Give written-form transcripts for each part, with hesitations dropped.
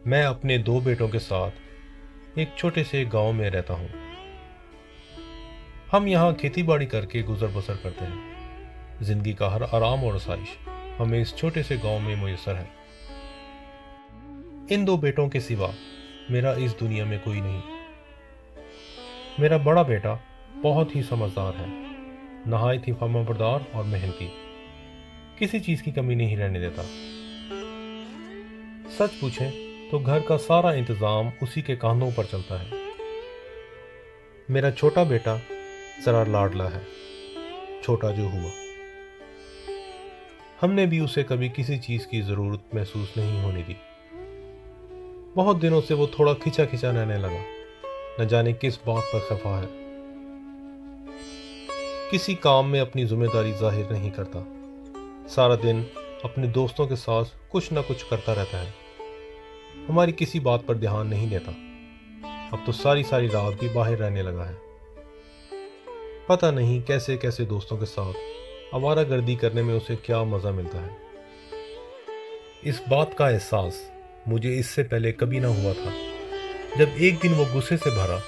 میں اپنے 2 بیٹوں کے ساتھ ایک چھوٹے سے گاؤں میں رہتا ہوں۔ ہم یہاں کھیتی باڑی کر کے گزر بسر کرتے ہیں۔ زندگی کا ہر آرام اور آسائش ہمیں اس چھوٹے سے گاؤں میں میسر ہے۔ ان 2 بیٹوں کے سوا میرا اس دنیا میں کوئی نہیں۔ میرا بڑا بیٹا بہت ہی سمجھدار ہے، نہایت ہی فرمانبردار اور محنتی، کسی چیز کی کمی نہیں رہنے دیتا۔ سچ پوچھیں تو گھر کا سارا انتظام اسی کے کاندھوں پر چلتا ہے۔ میرا چھوٹا بیٹا ذرا لاڈلا ہے، چھوٹا جو ہوا۔ ہم نے بھی اسے کبھی کسی چیز کی ضرورت محسوس نہیں ہونے دی۔ بہت دنوں سے وہ تھوڑا کھچا کھچا رہنے لگا، نہ جانے کس بات پر خفا ہے۔ کسی کام میں اپنی ذمہ داری ظاہر نہیں کرتا، سارا دن اپنے دوستوں کے ساتھ کچھ نہ کچھ کرتا رہتا ہے، ہماری کسی بات پر دھیان نہیں دیتا۔ اب تو ساری رات بھی باہر رہنے لگا ہے۔ پتہ نہیں کیسے کیسے دوستوں کے ساتھ آوارہ گردی کرنے میں اسے کیا مزہ ملتا ہے۔ اس بات کا احساس مجھے اس سے پہلے کبھی نہ ہوا تھا، جب ایک دن وہ غصے سے بھرا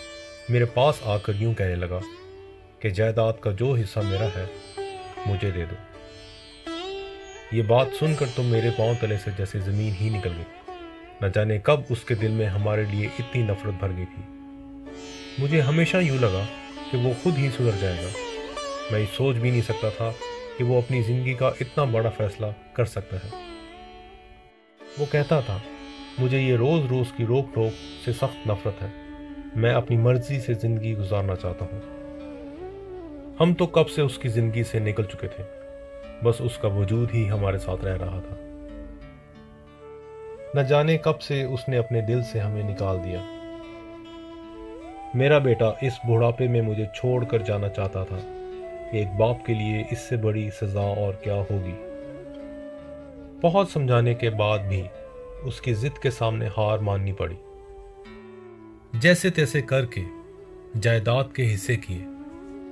میرے پاس آ کر یوں کہنے لگا کہ جائیداد کا جو حصہ میرا ہے مجھے دے دو۔ یہ بات سن کر تو میرے پاؤں تلے سے جیسے زمین ہی نکل گئی۔ نہ جانے کب اس کے دل میں ہمارے لیے اتنی نفرت بھر گئی تھی۔ مجھے ہمیشہ یوں لگا کہ وہ خود ہی سدھر جائے گا۔ میں یہ سوچ بھی نہیں سکتا تھا کہ وہ اپنی زندگی کا اتنا بڑا فیصلہ کر سکتا ہے۔ وہ کہتا تھا، مجھے یہ روز روز کی روک ٹوک سے سخت نفرت ہے، میں اپنی مرضی سے زندگی گزارنا چاہتا ہوں۔ ہم تو کب سے اس کی زندگی سے نکل چکے تھے، بس اس کا وجود ہی ہمارے ساتھ رہ رہا تھا۔ نہ جانے کب سے اس نے اپنے دل سے ہمیں نکال دیا۔ میرا بیٹا اس بڑھاپے میں مجھے چھوڑ کر جانا چاہتا تھا۔ ایک باپ کے لیے اس سے بڑی سزا اور کیا ہوگی۔ بہت سمجھانے کے بعد بھی اس کی ضد کے سامنے ہار ماننی پڑی۔ جیسے تیسے کر کے جائیداد کے حصے کیے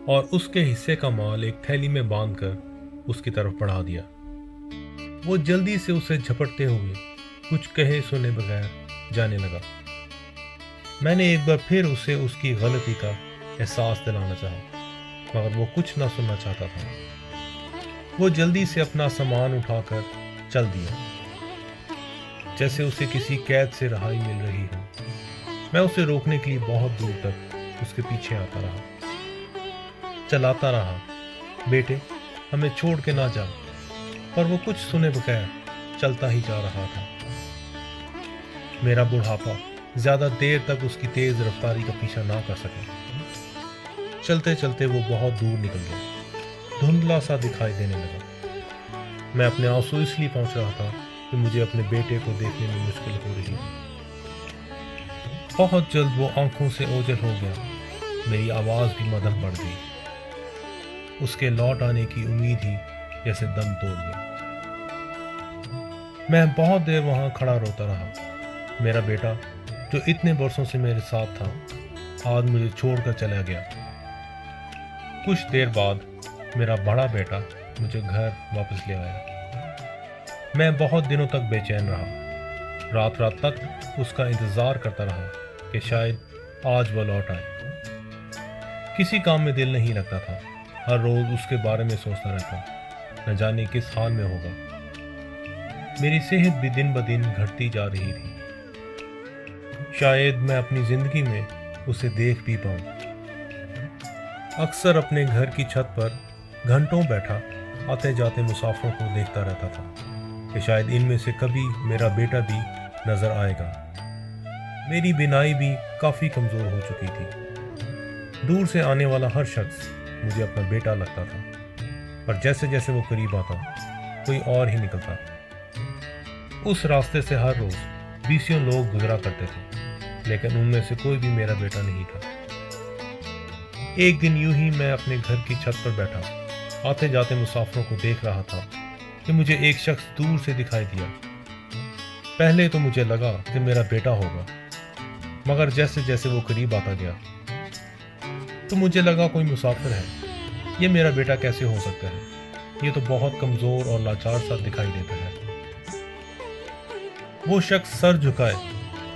اور اس کے حصے کا مال ایک تھیلی میں باندھ کر اس کی طرف بڑھا دیا۔ وہ جلدی سے اسے جھپٹتے ہوئے کچھ کہے سنے بغیر جانے لگا۔ میں نے ایک بار پھر اسے اس کی غلطی کا احساس دلانا چاہا، مگر وہ کچھ نہ سننا چاہتا تھا۔ وہ جلدی سے اپنا سامان اٹھا کر چل دیا، جیسے اسے کسی قید سے رہائی مل رہی ہو۔ میں اسے روکنے کے لیے بہت دور تک اس کے پیچھے آتا رہا، چلاتا رہا، بیٹے ہمیں چھوڑ کے نہ جا، پر وہ کچھ سنے بغیر چلتا ہی جا رہا تھا۔ میرا بڑھاپا زیادہ دیر تک اس کی تیز رفتاری کا پیچھا نہ کر سکا۔ چلتے چلتے وہ بہت دور نکل گیا، دھندلا سا دکھائی دینے لگا۔ میں اپنے آنسو اس لیے پہنچ رہا تھا کہ مجھے اپنے بیٹے کو دیکھنے میں مشکل ہو رہی تھی۔ بہت جلد وہ آنکھوں سے اوجھل ہو گیا، میری آواز بھی مدھم پڑ گئی۔ اس کے لوٹ آنے کی امید ہی جیسے دم توڑ گیا۔ میں بہت دیر وہاں کھڑا روتا رہا۔ میرا بیٹا جو اتنے برسوں سے میرے ساتھ تھا، آج مجھے چھوڑ کر چلا گیا۔ کچھ دیر بعد میرا بڑا بیٹا مجھے گھر واپس لے آیا۔ میں بہت دنوں تک بے چین رہا، رات رات تک اس کا انتظار کرتا رہا کہ شاید آج وہ لوٹ آئے۔ کسی کام میں دل نہیں لگتا تھا، ہر روز اس کے بارے میں سوچتا رہتا، نہ جانے کس حال میں ہوگا۔ میری صحت بھی دن بدن گھٹتی جا رہی تھی، شاید میں اپنی زندگی میں اسے دیکھ بھی پاؤں۔ اکثر اپنے گھر کی چھت پر گھنٹوں بیٹھا آتے جاتے مسافروں کو دیکھتا رہتا تھا کہ شاید ان میں سے کبھی میرا بیٹا بھی نظر آئے گا۔ میری بینائی بھی کافی کمزور ہو چکی تھی۔ دور سے آنے والا ہر شخص مجھے اپنا بیٹا لگتا تھا، پر جیسے جیسے وہ قریب آتا کوئی اور ہی نکلتا۔ اس راستے سے ہر روز 20 لوگ گزرا کرتے تھے، لیکن ان میں سے کوئی بھی میرا بیٹا نہیں تھا۔ ایک دن یوں ہی میں اپنے گھر کی چھت پر بیٹھا آتے جاتے مسافروں کو دیکھ رہا تھا کہ مجھے ایک شخص دور سے دکھائی دیا۔ پہلے تو مجھے لگا کہ میرا بیٹا ہوگا، مگر جیسے جیسے وہ قریب آتا گیا تو مجھے لگا کوئی مسافر ہے۔ یہ میرا بیٹا کیسے ہو سکتا ہے؟ یہ تو بہت کمزور اور لاچار سا دکھائی دیتا ہے۔ وہ شخص سر جھکائے